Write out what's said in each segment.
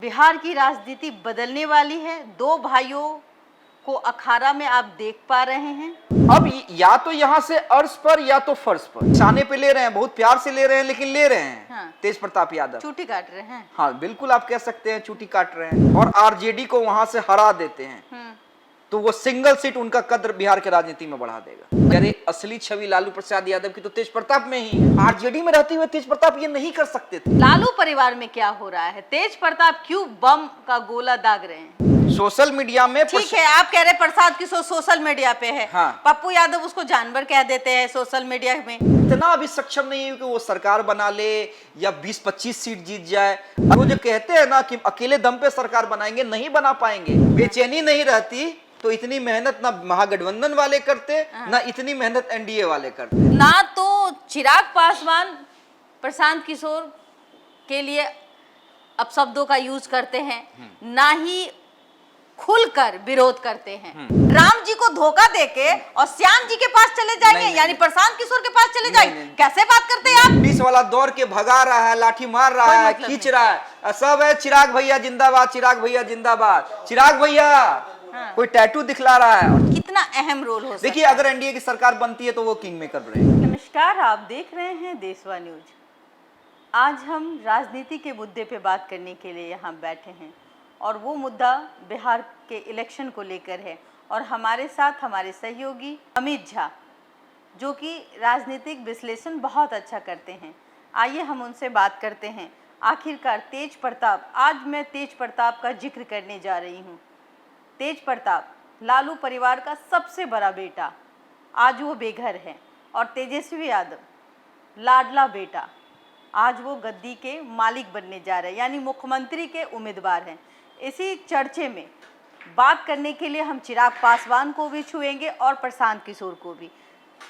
बिहार की राजनीति बदलने वाली है। दो भाइयों को अखाड़ा में आप देख पा रहे हैं। अब या तो यहाँ से अर्श पर या तो फर्श पर निशाने पे ले रहे हैं, बहुत प्यार से ले रहे हैं, लेकिन ले रहे हैं। हाँ। तेज प्रताप यादव चूटी काट रहे हैं। हाँ बिल्कुल, आप कह सकते हैं चूटी काट रहे हैं और आरजेडी को वहां से हरा देते हैं तो वो सिंगल सीट उनका कद्र बिहार के राजनीति में बढ़ा देगा। अरे असली छवि लालू प्रसाद यादव की तो तेज प्रताप में ही है। आरजेडी में रहते हुए तेज प्रताप ये नहीं कर सकते थे। लालू परिवार में क्या हो रहा है? तेज प्रताप क्यों बम का गोला दाग रहे हैं? सोशल मीडिया में ठीक है, आप कह रहे प्रसाद किशोर सोशल मीडिया पे है। हाँ। पप्पू यादव उसको जानवर कह देते हैं सोशल मीडिया में। इतना अभी सक्षम नहीं है कि वो सरकार बना ले या 20-25 सीट जीत जाए। वो जो कहते हैं ना कि अकेले दम पे सरकार बनाएंगे, नहीं बना पाएंगे। बेचैनी नहीं रहती तो इतनी मेहनत ना महागठबंधन वाले करते, ना इतनी मेहनत एनडीए वाले करते। ना तो चिराग पासवान प्रशांत किशोर के लिए अपशब्दों का यूज करते हैं, ना ही खुलकर विरोध करते हैं। राम जी को धोखा देके और श्याम जी के पास चले जाएंगे, यानी प्रशांत किशोर के पास चले जाएंगे। कैसे बात करते हैं आप? पुलिस वाला दौड़ के भगा रहा है, लाठी मार रहा है, खींच रहा है, सब है चिराग भैया जिंदाबाद, चिराग भैया जिंदाबाद, चिराग भैया। हाँ। कोई टैटू दिखला रहा है। और कितना अहम रोल हो सकता है। देखिए, अगर एनडीए की सरकार बनती है तो वो किंग मेकर बनेगी। नमस्कार, आप देख रहे हैं देशवा न्यूज। आज हम राजनीति के मुद्दे पे बात करने के लिए यहाँ बैठे हैं और वो मुद्दा बिहार के इलेक्शन को लेकर है। और हमारे साथ हमारे सहयोगी अमित झा, जो कि राजनीतिक विश्लेषण बहुत अच्छा करते हैं। आइए हम उनसे बात करते हैं। आखिरकार तेज प्रताप, आज मैं तेज प्रताप का जिक्र करने जा रही हूँ। तेज प्रताप लालू परिवार का सबसे बड़ा बेटा, आज वो बेघर है। और तेजस्वी यादव लाडला बेटा, आज वो गद्दी के मालिक बनने जा रहे हैं, यानी मुख्यमंत्री के उम्मीदवार हैं। इसी चर्चे में बात करने के लिए हम चिराग पासवान को भी छुएंगे और प्रशांत किशोर को भी।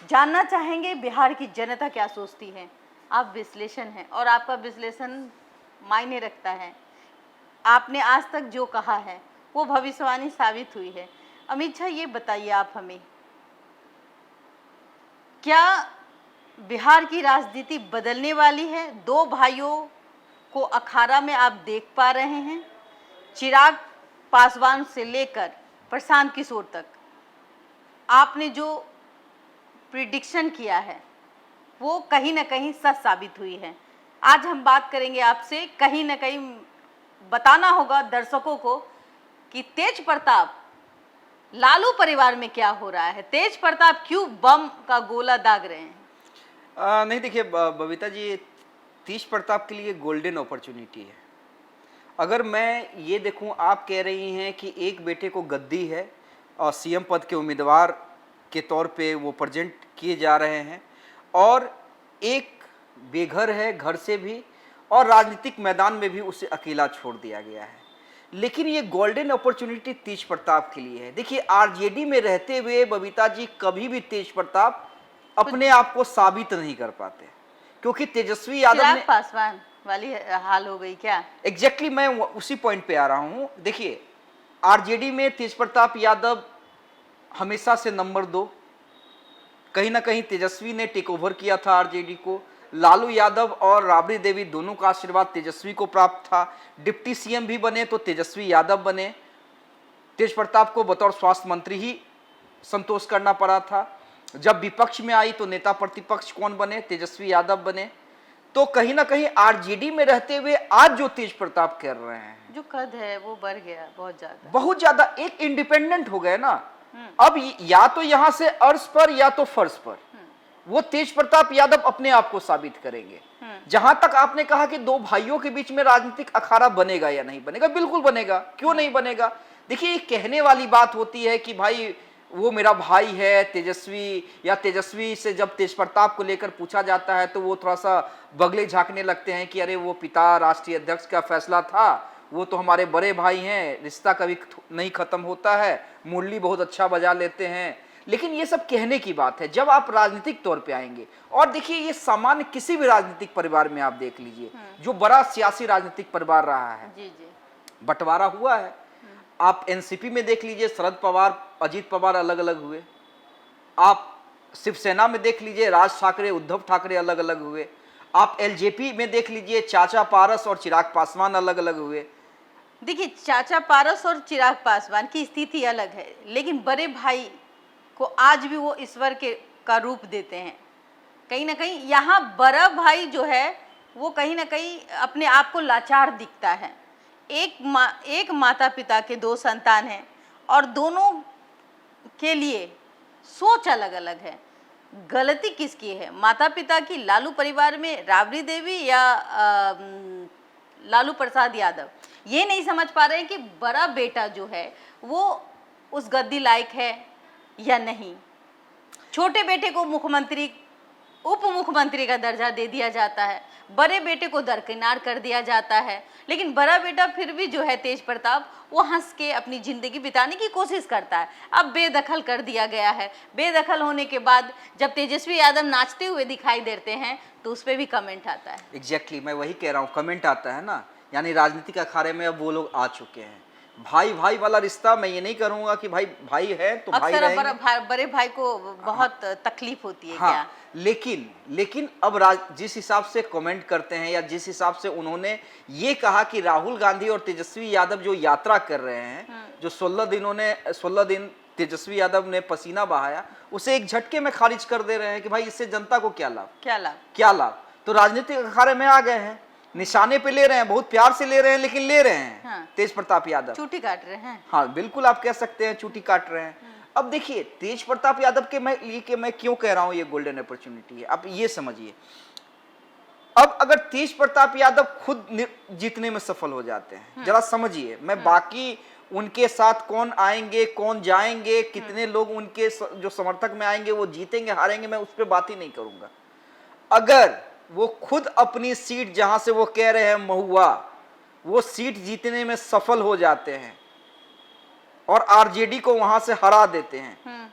जानना चाहेंगे बिहार की जनता क्या सोचती है। आप विश्लेषण हैं और आपका विश्लेषण मायने रखता है। आपने आज तक जो कहा है वो भविष्यवाणी साबित हुई है। अमित झा, ये बताइए आप हमें, क्या बिहार की राजनीति बदलने वाली है? दो भाइयों को अखाड़ा में आप देख पा रहे हैं। चिराग पासवान से लेकर प्रशांत किशोर तक आपने जो प्रिडिक्शन किया है वो कहीं ना कहीं सच साबित हुई है। आज हम बात करेंगे आपसे, कहीं ना कहीं बताना होगा दर्शकों को कि तेज प्रताप लालू परिवार में क्या हो रहा है। तेज प्रताप क्यों बम का गोला दाग रहे हैं? नहीं, देखिए बबीता जी, तेज प्रताप के लिए गोल्डन अपॉर्चुनिटी है। अगर मैं ये देखूं, आप कह रही हैं कि एक बेटे को गद्दी है और सीएम पद के उम्मीदवार के तौर पे वो प्रेजेंट किए जा रहे हैं, और एक बेघर है घर से भी, और राजनीतिक मैदान में भी उसे अकेला छोड़ दिया गया है। लेकिन ये गोल्डन अपॉर्चुनिटी तेज प्रताप के लिए है। देखिए, आरजेडी में रहते हुए बबीता जी कभी भी तेज प्रताप अपने आप को साबित नहीं कर पाते, क्योंकि तेजस्वी यादव ने पासवान वाली हाल हो गई क्या? एग्जैक्टली मैं उसी पॉइंट पे आ रहा हूं। देखिए, आरजेडी में तेज प्रताप यादव हमेशा से नंबर 2, कहीं ना कहीं तेजस्वी ने टेक ओवर किया था आरजेडी को। लालू यादव और राबड़ी देवी दोनों का आशीर्वाद तेजस्वी को प्राप्त था। डिप्टी सीएम भी बने तो तेजस्वी यादव बने। तेज प्रताप को बतौर स्वास्थ्य मंत्री ही संतोष करना पड़ा था। जब विपक्ष में आई तो नेता प्रतिपक्ष कौन बने? तेजस्वी यादव बने। तो कहीं ना कहीं आरजेडी में रहते हुए आज जो तेज प्रताप कर रहे हैं, जो कद है वो बढ़ गया बहुत ज्यादा, एक इंडिपेंडेंट हो गए ना। अब या तो यहाँ से अर्श पर या तो फर्श पर वो तेज प्रताप यादव अपने आप को साबित करेंगे। जहां तक आपने कहा कि दो भाइयों के बीच में राजनीतिक अखाड़ा बनेगा या नहीं बनेगा, बिल्कुल बनेगा, क्यों नहीं बनेगा। देखिए, ये कहने वाली बात होती है कि भाई वो मेरा भाई है तेजस्वी, या तेजस्वी से जब तेज प्रताप को लेकर पूछा जाता है तो वो थोड़ा सा बगले झांकने लगते हैं कि अरे वो पिता राष्ट्रीय अध्यक्ष का फैसला था, वो तो हमारे बड़े भाई हैं, रिश्ता कभी नहीं खत्म होता है, मुरली बहुत अच्छा बजा लेते हैं। लेकिन ये सब कहने की बात है। जब आप राजनीतिक तौर पे आएंगे, और देखिए ये सामान्य किसी भी राजनीतिक परिवार में आप देख लीजिए, जो बड़ा सियासी राजनीतिक परिवार रहा है, बंटवारा हुआ है। आप एनसीपी में देख लीजिए, शरद पवार अजीत पवार अलग अलग हुए। आप शिवसेना में देख लीजिए, राज ठाकरे उद्धव ठाकरे अलग अलग हुए। आप एलजेपी में देख लीजिए, चाचा पारस और चिराग पासवान अलग अलग हुए। देखिए, चाचा पारस और चिराग पासवान की स्थिति अलग है, लेकिन बड़े भाई को आज भी वो ईश्वर के का रूप देते हैं। कहीं ना कहीं यहाँ बड़ा भाई जो है वो कहीं ना कहीं अपने आप को लाचार दिखता है। एक माता पिता के दो संतान हैं और दोनों के लिए सोच अलग अलग है। गलती किसकी है, माता पिता की, लालू परिवार में राबड़ी देवी या लालू प्रसाद यादव? ये नहीं समझ पा रहे हैं कि बड़ा बेटा जो है वो उस गद्दी लायक है या नहीं। छोटे बेटे को मुख्यमंत्री, उप मुख्यमंत्री का दर्जा दे दिया जाता है, बड़े बेटे को दरकिनार कर दिया जाता है, लेकिन बड़ा बेटा फिर भी जो है तेज प्रताप वो हंस के अपनी ज़िंदगी बिताने की कोशिश करता है। अब बेदखल कर दिया गया है। बेदखल होने के बाद जब तेजस्वी यादव नाचते हुए दिखाई देते हैं तो उस पर भी कमेंट आता है। एग्जैक्टली, मैं वही कह रहा हूँ, कमेंट आता है ना। यानी राजनीतिक अखाड़े में अब वो लोग आ चुके हैं। भाई भाई वाला रिश्ता, मैं ये नहीं करूंगा कि भाई भाई है तो भाई अक्सर बड़े भाई को बहुत तकलीफ होती है। हाँ, क्या? लेकिन अब जिस हिसाब से कमेंट करते हैं या जिस हिसाब से उन्होंने ये कहा कि राहुल गांधी और तेजस्वी यादव जो यात्रा कर रहे हैं, जो 16 दिन तेजस्वी यादव ने पसीना बहाया, उसे एक झटके में खारिज कर दे रहे हैं कि भाई इससे जनता को क्या लाभ, क्या लाभ। तो राजनीतिक अखाड़े में आ गए हैं, निशाने पे ले रहे हैं, बहुत प्यार से ले रहे हैं, लेकिन ले रहे हैं। हाँ। तेज प्रताप यादव चूटी काट रहे हैं। हाँ बिल्कुल, आप कह सकते हैं चूटी काट रहे हैं। अब देखिए, तेज प्रताप यादव के मैं क्यों कह रहा हूं ये गोल्डन अपॉर्चुनिटी है, आप ये समझिए। अब अगर तेज प्रताप यादव खुद जीतने में सफल हो जाते हैं, जरा समझिए, मैं बाकी उनके साथ कौन आएंगे कौन जाएंगे, कितने लोग उनके जो समर्थक में आएंगे वो जीतेंगे हारेंगे, मैं उस पर बात ही नहीं करूंगा। अगर वो खुद अपनी सीट, जहां से वो कह रहे हैं महुआ, वो सीट जीतने में सफल हो जाते हैं और आरजेडी को वहां से हरा देते हैं,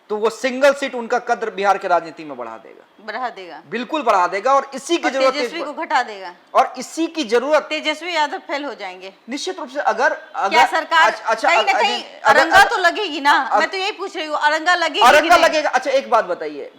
तो वो सिंगल सीट उनका कद्र बिहार के राजनीति में बढ़ा देगा, बिल्कुल बढ़ा देगा। और इसी की जरूरत तेजस्वी को घटा देगा, और इसी की जरूरत, तेजस्वी यादव फेल हो जाएंगे निश्चित रूप से। अगर क्या सरकार कहीं ना कहीं अरंगा तो लगेगी ना, मैं तो यही पूछ रही हूँ, अरंगा लगेगा। अच्छा एक बात बताइए,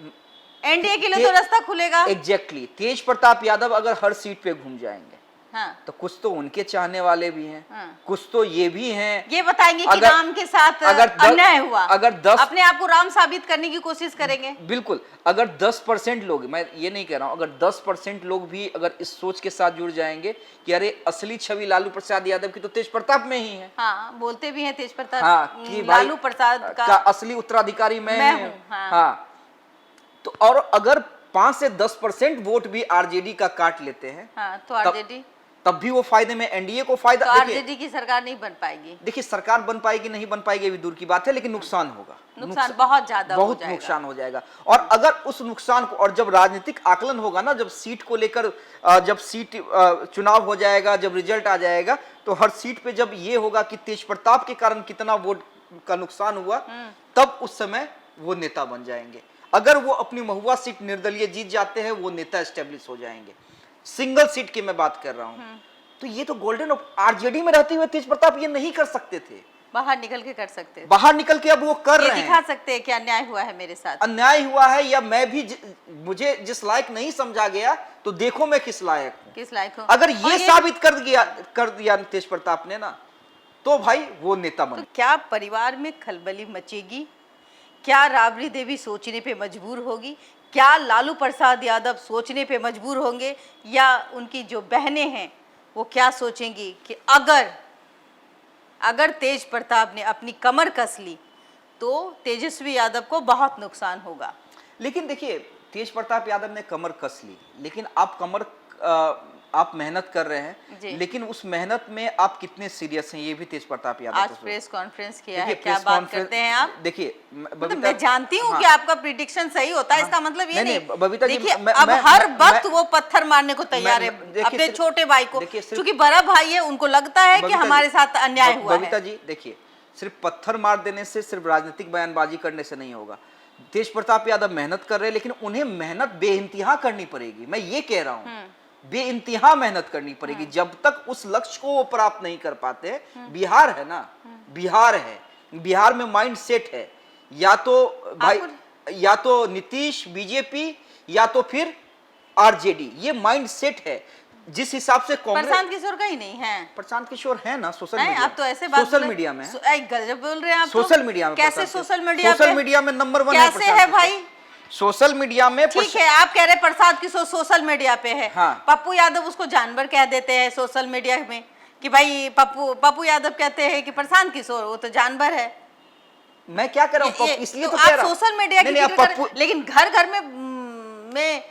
एनडीए के लिए तो रास्ता खुलेगा। एग्जैक्टली, तेज प्रताप यादव अगर हर सीट पे घूम जाएंगे, हाँ, तो कुछ तो उनके चाहने वाले भी हैं, हाँ, कुछ तो ये भी हैं, ये बताएंगे कि राम के साथ अन्याय हुआ, अगर 10 अपने आप को राम साबित करने की कोशिश करेंगे। बिल्कुल, अगर 10% लोग, मैं ये नहीं कह रहा हूं, अगर 10% लोग भी अगर इस सोच के साथ जुड़ जाएंगे कि अरे असली छवि लालू प्रसाद यादव की तो तेज प्रताप में ही है, हाँ, बोलते भी हैं तेज प्रताप, हाँ, कि लालू प्रसाद का असली उत्तराधिकारी मैं हूं, हाँ, तो और अगर 5 से 10% वोट भी आरजेडी का काट लेते हैं, हाँ, तो आरजेडी तब भी वो फायदे में, एनडीए को फायदा। तो आरजेडी की सरकार नहीं बन पाएगी। देखिए, सरकार बन पाएगी नहीं बन पाएगी अभी दूर की बात है, लेकिन नुकसान होगा, नुकसान बहुत ज्यादा, बहुत नुकसान हो जाएगा। और अगर उस नुकसान को, और जब राजनीतिक आकलन होगा ना, जब सीट को लेकर, जब सीट चुनाव हो जाएगा, जब रिजल्ट आ जाएगा, तो हर सीट पे जब ये होगा कि तेज प्रताप के कारण कितना वोट का नुकसान हुआ, तब उस समय वो नेता बन जाएंगे। अगर वो अपनी महुआ सीट निर्दलीय जीत जाते हैं, वो नेता एस्टेब्लिश हो जाएंगे। सिंगल सीट की मैं बात कर रहा हूं, तो ये तो गोल्डन, आरजेडी में रहते हुए तेज प्रताप ये नहीं कर सकते थे, बाहर निकल के कर सकते थे, बाहर निकल के अब वो कर रहे हैं, दिखा सकते हैं कि अन्याय हुआ है मेरे साथ, अन्याय हुआ है, या मैं भी मुझे जिस लायक नहीं समझा गया, तो देखो मैं किस लायक हूं। अगर ये साबित कर दिया तेज प्रताप ने ना, तो भाई वो नेता बन। तो क्या परिवार में खलबली मचेगी? क्या राबड़ी देवी सोचने पे मजबूर होगी? क्या लालू प्रसाद यादव सोचने पे मजबूर होंगे? या उनकी जो बहनें हैं वो क्या सोचेंगी कि अगर तेज प्रताप ने अपनी कमर कस ली तो तेजस्वी यादव को बहुत नुकसान होगा? लेकिन देखिए, तेज प्रताप यादव ने कमर कस ली, लेकिन आप मेहनत कर रहे हैं, लेकिन उस मेहनत में आप कितने सीरियस हैं, ये भी तेज प्रताप यादव आज प्रेस कॉन्फ्रेंस किया है, क्या बात करते हैं आप? देखिए, मैं जानती हूँ कि आपका प्रिडिक्शन सही होता है, इसका मतलब ये नहीं, बबीता जी, देखिए अब हर वक्त वो पत्थर मारने को तैयार है अपने छोटे भाई को, क्योंकि बड़ा भाई है, उनको लगता है कि हमारे साथ अन्याय हुआ है। बबीता जी देखिए, सिर्फ पत्थर मार देने से, सिर्फ राजनीतिक बयानबाजी करने से नहीं होगा। तेज प्रताप यादव मेहनत कर रहे हैं, लेकिन उन्हें मेहनत बेइंतहा करनी पड़ेगी, मैं ये कह रहा हूँ, बेइंतहा मेहनत करनी पड़ेगी। जब तक उस लक्ष्य को वो प्राप्त नहीं कर पाते, बिहार है ना, बिहार है, बिहार में माइंड सेट है, या तो भाई, या तो नीतीश बीजेपी, या तो फिर आरजेडी, ये माइंड सेट है। जिस हिसाब से कांग्रेस, प्रशांत किशोर का ही नहीं है, प्रशांत किशोर है ना सोशल नहीं, मीडिया, आप तो ऐसे बात सोशल मीडिया में गजब बोल रहे हैं आप, सोशल मीडिया में कैसे सोशल मीडिया पे, सोशल मीडिया में नंबर 1 कैसे है भाई? सोशल मीडिया में ठीक है, आप कह रहे प्रसाद किशोर सोशल मीडिया पे है, हाँ। पप्पू यादव उसको जानवर कह देते हैं सोशल मीडिया में कि भाई पप्पू यादव कहते हैं कि प्रशांत किशोर वो तो जानवर है। मैं क्या कर रहा हूँ, इसलिए तो आप कह रहा हूँ सोशल मीडिया की नहीं, जिक्र कर, लेकिन घर घर में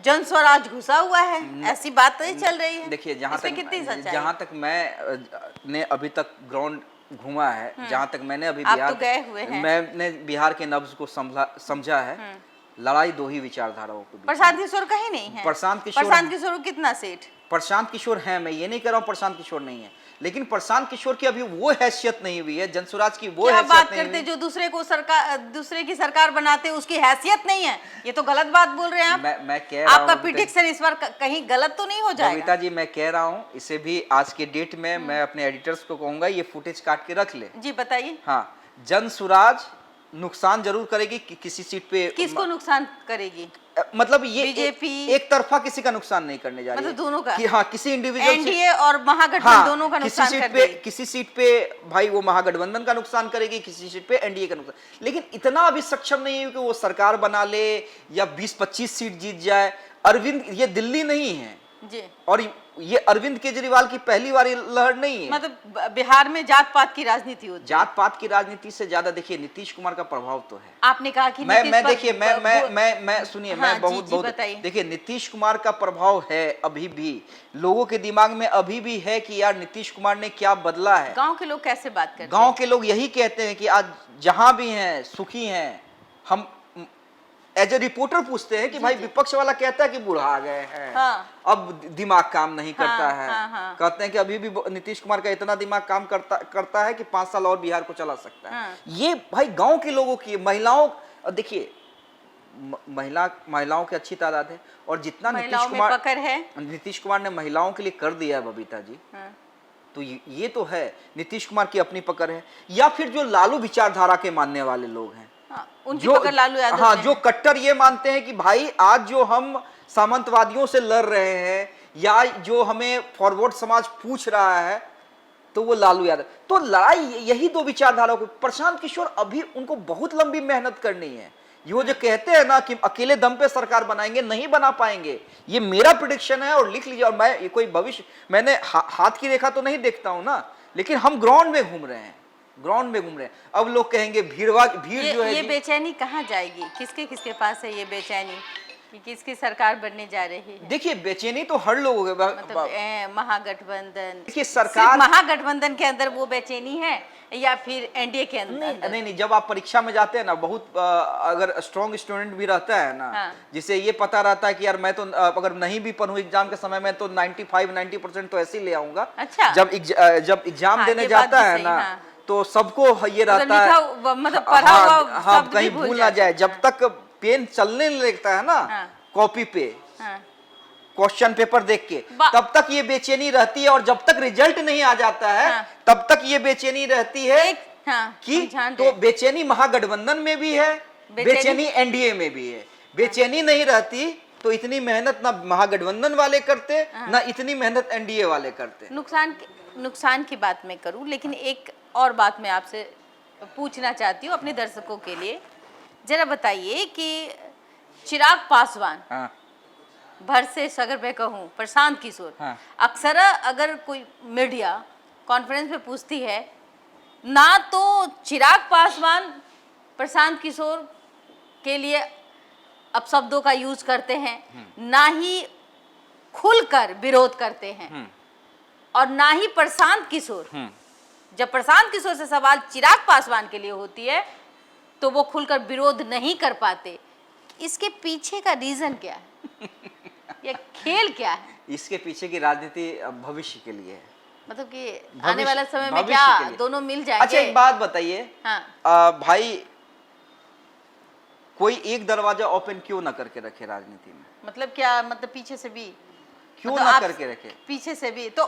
जन स्वराज घुसा हुआ है, ऐसी बात नहीं चल रही है। देखिए, जहां तक मैं ने अभी तक ग्राउंड घूमा है, जहां तक मैंने अभी आप तो गए हुए हैं, मैंने बिहार के नब्ज को समझा है, लड़ाई दो ही विचारधाराओं के बीच। प्रशांत किशोर का ही नहीं है, प्रशांत किशोर कितना सीट? प्रशांत किशोर है, मैं ये नहीं कह रहा हूँ प्रशांत किशोर नहीं है, लेकिन प्रशांत किशोर की अभी वो हैसियत नहीं हुई है, जनसुराज की वो हैसियत बात नहीं करते जो दूसरे की सरकार बनाते उसकी हैसियत नहीं है, ये तो गलत बात बोल रहे हैं आप। मैं कह रहा हूं, आपका प्रिडिक्शन इस बार कहीं गलत तो नहीं हो जाएगा? बबीता जी, मैं कह रहा हूँ, इसे भी आज के डेट में मैं अपने एडिटर्स को कहूंगा ये फुटेज काट के रख ले। जी बताइए। हाँ, जनसुराज नुकसान जरूर करेगी किसी सीट पे। किसको नुकसान करेगी? मतलब ये बीजेपी एक तरफा किसी का नुकसान नहीं करने जा रही है, मतलब दोनों का कि हाँ, किसी इंडिविजुअल एनडीए और महागठबंधन दोनों का नुकसान कर देगी। किसी सीट पे भाई वो महागठबंधन का नुकसान करेगी, किसी सीट पे एनडीए का नुकसान, लेकिन इतना अभी सक्षम नहीं है कि वो सरकार बना ले या 20-25 सीट जीत जाए। अरविंद, ये दिल्ली नहीं है जी, और ये अरविंद केजरीवाल की पहली बार लहर नहीं है। मतलब बिहार में जात पात की राजनीति होती है। जात पात की राजनीति से ज्यादा देखिए नीतीश कुमार का प्रभाव तो है। आपने कहा कि मैं सुनिए, मैं बहुत देखिए, नीतीश कुमार का प्रभाव है अभी भी लोगों के दिमाग में, अभी भी है कि यार नीतीश कुमार ने क्या बदला है। गांव के लोग कैसे बात करते हैं? गांव के लोग यही कहते हैं कि आज जहां भी हैं सुखी हैं। हम एज ए रिपोर्टर पूछते हैं कि भाई विपक्ष वाला कहता है कि बुढ़ा गए हैं, हाँ। अब दिमाग काम नहीं करता है, हाँ। कहते हैं कि अभी भी नीतीश कुमार का इतना दिमाग काम करता है कि 5 साल और बिहार को चला सकता है, हाँ। ये भाई गांव के लोगों की, महिलाओं, देखिए महिलाओं की अच्छी तादाद है, और जितना नीतीश कुमार ने महिलाओं के लिए कर दिया है बबीता जी, हाँ। तो ये तो है, नीतीश कुमार की अपनी पकड़ है, या फिर जो लालू विचारधारा के मानने वाले लोग हैं, उनकी पकड़ लालू यादव, हाँ, जो कट्टर ये मानते हैं कि भाई आज जो हम सामंतवादियों से लड़ रहे हैं या जो हमें फॉरवर्ड समाज पूछ रहा है, तो वो लालू यादव। तो लड़ाई यही दो विचारधाराओं की। प्रशांत किशोर अभी उनको बहुत लंबी मेहनत करनी है। ये जो कहते हैं ना कि अकेले दम पे सरकार बनाएंगे, नहीं बना पाएंगे, ये मेरा प्रेडिक्शन है, और लिख लीजिए। और मैं ये कोई भविष्य, मैंने हाथ की रेखा तो नहीं देखता हूं ना, लेकिन हम ग्राउंड में घूम रहे हैं, अब लोग कहेंगे भीड़ जो है, ये बेचैनी कहाँ जाएगी? किसके पास है ये बेचैनी कि किसकी सरकार बनने जा रही है? देखिए, बेचैनी तो हर लोगों के, मतलब महागठबंधन, देखिए सरकार, महागठबंधन के अंदर वो बेचैनी है या फिर एनडीए के अंदर? नहीं, जब आप परीक्षा में जाते हैं ना, बहुत अगर स्ट्रॉन्ग स्टूडेंट भी रहता है ना, हाँ। जिसे ये पता रहता है कि यार मैं तो अगर नहीं भी पढ़ूं एग्जाम के समय में तो 95-90% तो ऐसे ही ले आऊंगा। अच्छा। जब एग्जाम देने जाता है ना, तो सबको ये रहता है, मतलब पढ़ा हुआ हाँ, कहीं भूल ना जाए। जब तक पेन चलने लगता है ना, कॉपी पे क्वेश्चन पेपर देख के, तब तक ये बेचैनी रहती है, और जब तक रिजल्ट नहीं आ जाता है तब तक ये बेचैनी रहती है कि तो बेचैनी महागठबंधन में भी है, बेचैनी एनडीए में भी है। बेचैनी नहीं रहती तो इतनी मेहनत ना महागठबंधन वाले करते, ना इतनी मेहनत एनडीए वाले करते। नुकसान की बात मैं करूं, लेकिन एक और बात मैं आपसे पूछना चाहती हूँ अपने दर्शकों के लिए। जरा बताइए कि चिराग पासवान, हाँ। वर्सेस अगर मैं कहूँ प्रशांत किशोर, हाँ। अक्सर अगर कोई मीडिया कॉन्फ्रेंस में पूछती है ना, तो चिराग पासवान प्रशांत किशोर के लिए अपशब्दों का यूज करते हैं, ना ही खुलकर विरोध करते हैं, और ना ही प्रशांत किशोर, जब प्रशांत किशोर से सवाल चिराग पासवान के लिए होती है तो वो खुलकर विरोध नहीं कर पाते। इसके पीछे का रीजन क्या है? ये खेल क्या है? इसके पीछे की राजनीति भविष्य के लिए है, मतलब कि आने वाला समय में क्या दोनों मिल जाएंगे? अच्छा, एक बात बताइए, हाँ। भाई कोई एक दरवाजा ओपन क्यों ना करके रखे राजनीति में? मतलब क्या, मतलब पीछे से भी क्यों मतलब ना करके रखे? पीछे से भी तो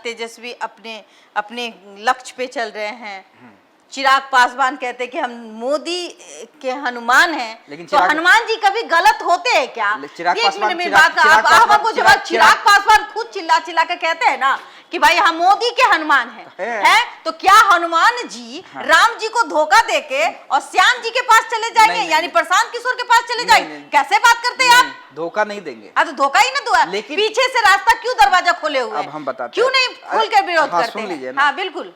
तेजस्वी अपने लक्ष्य पे चल रहे हैं, चिराग पासवान कहते हैं कि हम मोदी के हनुमान हैं, लेकिन तो हनुमान जी कभी गलत होते हैं क्या? चिराग ये एक पासवान- मिनट में चिराग- बात चिराग आप पासवान- हमको जवाब। चिराग पासवान खुद चिल्ला चिल्ला के कहते हैं ना कि भाई हम मोदी के हनुमान हैं, तो क्या हनुमान जी राम जी को धोखा देके और श्याम जी के पास चले जाएंगे, नहीं, यानी प्रशांत किशोर के पास चले जाएंगे? नहीं। कैसे बात करते हैं आप? धोखा नहीं देंगे। तो धोखा ही ना दुआ, लेकिन पीछे से रास्ता क्यों दरवाजा खोले हुए? अब हम बताते क्यों नहीं खोल कर विरोध हाँ, करते सुन लीजिए हैं? ना। हाँ बिल्कुल,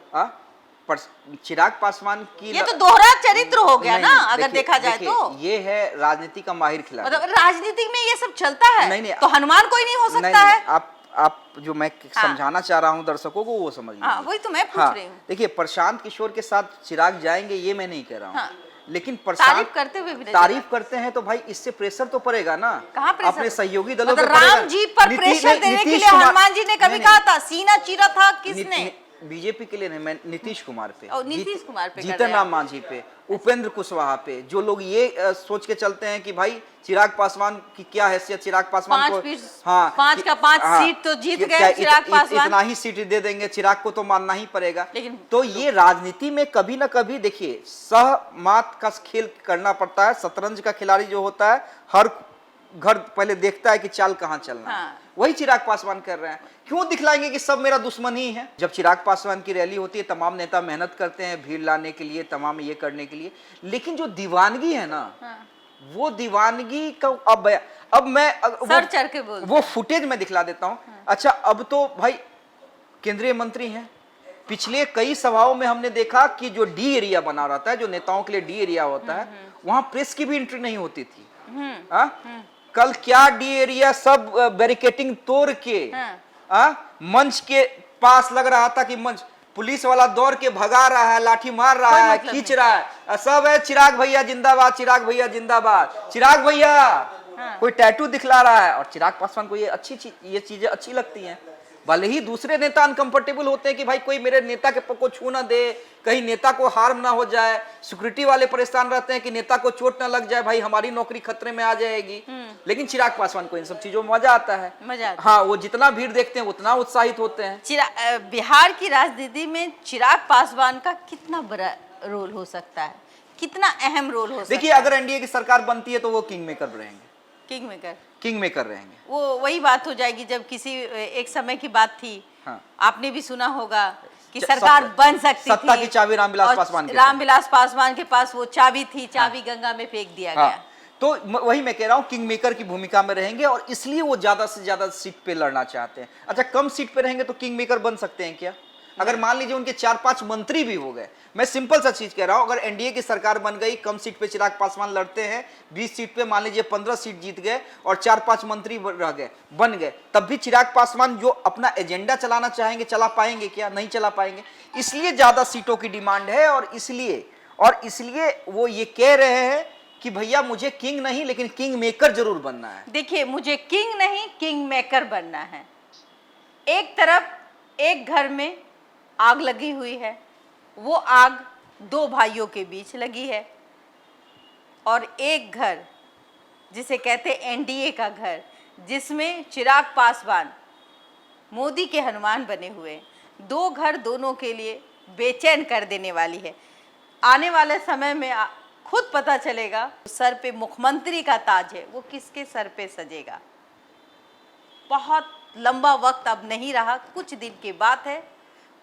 चिराग पासवान की ये तो दोहरा चरित्र हो गया नहीं, ना, नहीं, अगर देखिए- देखा जाए देखिए, तो। ये है राजनीति का माहिर खिलाड़ी। मतलब राजनीति में ये सब चलता है, नहीं, तो हनुमान कोई नहीं हो सकता नहीं, है? आप जो मैं समझाना चाह रहा हूँ दर्शकों को वो समझ लीजिए। वही तो मैं पूछ रही हूँ। देखिए, प्रशांत किशोर के साथ चिराग जाएंगे ये मैं नहीं कह रहा हूँ, लेकिन तारीफ करते हुए भी तारीफ करते हैं तो भाई इससे प्रेशर तो पड़ेगा ना। कहाँ प्रेशर? अपने सहयोगी दलों मतलब पे पड़ेगा। राम जी पर प्रेशर देने के लिए हनुमान जी ने कभी कहा था, सीना चीरा था किसने? बीजेपी के लिए नहीं, मैं नीतीश कुमार पे, नीतीश कुमार पे, जीतन राम मांझी पे, उपेंद्र कुशवाहा पे, जो लोग ये सोच के चलते हैं कि भाई चिराग पासवान की क्या हैसियत, चिराग पासवान को 5 का 5 सीट तो जीत गए चिराग पासवान, इतना ही सीट दे देंगे, चिराग को तो मानना ही पड़ेगा। लेकिन तो ये राजनीति में कभी ना कभी देखिए सहमात का खेल करना पड़ता है। शतरंज का खिलाड़ी जो होता है हर घर पहले देखता है कि चाल कहाँ चलना है। वही चिराग पासवान कर रहे हैं। क्यों दिखलाएंगे कि सब मेरा दुश्मन ही है? जब चिराग पासवान की रैली होती है तमाम नेता मेहनत करते हैं भीड़ लाने के लिए, तमाम ये करने के लिए, लेकिन जो दीवानगी है ना, वो दीवानगी का अब मैं सर चढ़ के बोल, वो फुटेज में दिखला देता हूँ। अच्छा, अब तो भाई केंद्रीय मंत्री हैं, पिछले कई सभाओं में हमने देखा कि जो डी एरिया बना रहता है, जो नेताओं के लिए डी एरिया होता है, वहां प्रेस की भी एंट्री नहीं होती थी। कल क्या डी एरिया सब बैरिकेटिंग तोड़ के मंच के पास लग रहा था कि मंच पुलिस वाला दौड़ के भगा रहा है, लाठी मार रहा है, खींच रहा है, सब है चिराग भैया जिंदाबाद, चिराग भैया जिंदाबाद, चिराग भैया। कोई टैटू दिखला रहा है। और चिराग पासवान को ये चीजें अच्छी लगती हैं। भले ही दूसरे नेता अनकंफर्टेबल होते हैं कि भाई कोई मेरे नेता के को छू ना दे, कहीं नेता को हार्म ना हो जाए, सिक्योरिटी वाले परेशान रहते हैं कि नेता को चोट ना लग जाए, भाई हमारी नौकरी खतरे में आ जाएगी। लेकिन चिराग पासवान को इन सब चीजों में मजा आता है, हाँ, वो जितना भीड़ देखते हैं उतना उत्साहित होते हैं। बिहार की राजनीति में चिराग पासवान का कितना बड़ा रोल हो सकता है, कितना अहम रोल हो सकता है? देखिए, अगर एनडीए की सरकार बनती है तो वो किंग मेकर रहेंगे। किंग मेकर रहेंगे। वो वही बात हो जाएगी जब किसी एक समय की बात थी, आपने भी सुना होगा कि सरकार बन सकती थी, सत्ता की चाबी रामविलास पासवान के रामविलास पासवान के पास वो चाबी थी, चाबी गंगा में फेंक दिया गया। तो वही मैं कह रहा हूँ, किंग मेकर की भूमिका में रहेंगे और इसलिए वो ज्यादा से ज्यादा सीट पे लड़ना चाहते हैं। अच्छा, कम सीट पे रहेंगे तो किंग मेकर बन सकते हैं क्या? अगर मान लीजिए उनके 4-5 मंत्री भी हो गए, मैं सिंपल सा चीज कह रहा हूं, अगर एनडीए की सरकार बन गई, कम सीट पे चिराग पासवान लड़ते हैं, 20 सीट पे मान लीजिए 15 सीट जीत गए और 4-5 मंत्री रह गए, बन गए, तब भी चिराग पासवान जो अपना एजेंडा चलाना चाहेंगे चला पाएंगे क्या? नहीं चला पाएंगे। इसलिए ज्यादा सीटों की डिमांड है और इसलिए वो ये कह रहे हैं कि भैया मुझे किंग नहीं लेकिन किंग मेकर जरूर बनना है। देखिए, मुझे किंग नहीं किंग मेकर बनना है। एक तरफ एक घर में आग लगी हुई है, वो आग 2 भाइयों के बीच लगी है, और एक घर जिसे कहते हैं एनडीए का घर, जिसमें चिराग पासवान मोदी के हनुमान बने हुए, 2 घर दोनों के लिए बेचैन कर देने वाली है। आने वाले समय में खुद पता चलेगा सर पे मुख्यमंत्री का ताज है, वो किसके सर पे सजेगा। बहुत लंबा वक्त अब नहीं रहा, कुछ दिन की बात है।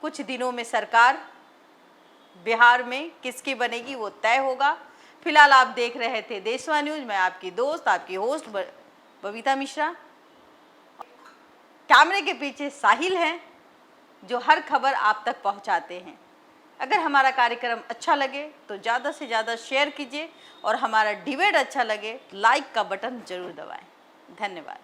कुछ दिनों में सरकार बिहार में किसकी बनेगी वो तय होगा। फिलहाल आप देख रहे थे देशवा न्यूज, मैं आपकी दोस्त, आपकी होस्ट बबीता मिश्रा। कैमरे के पीछे साहिल हैं जो हर खबर आप तक पहुंचाते हैं। अगर हमारा कार्यक्रम अच्छा लगे तो ज़्यादा से ज़्यादा शेयर कीजिए और हमारा डिबेट अच्छा लगे लाइक का बटन जरूर दबाएं। धन्यवाद।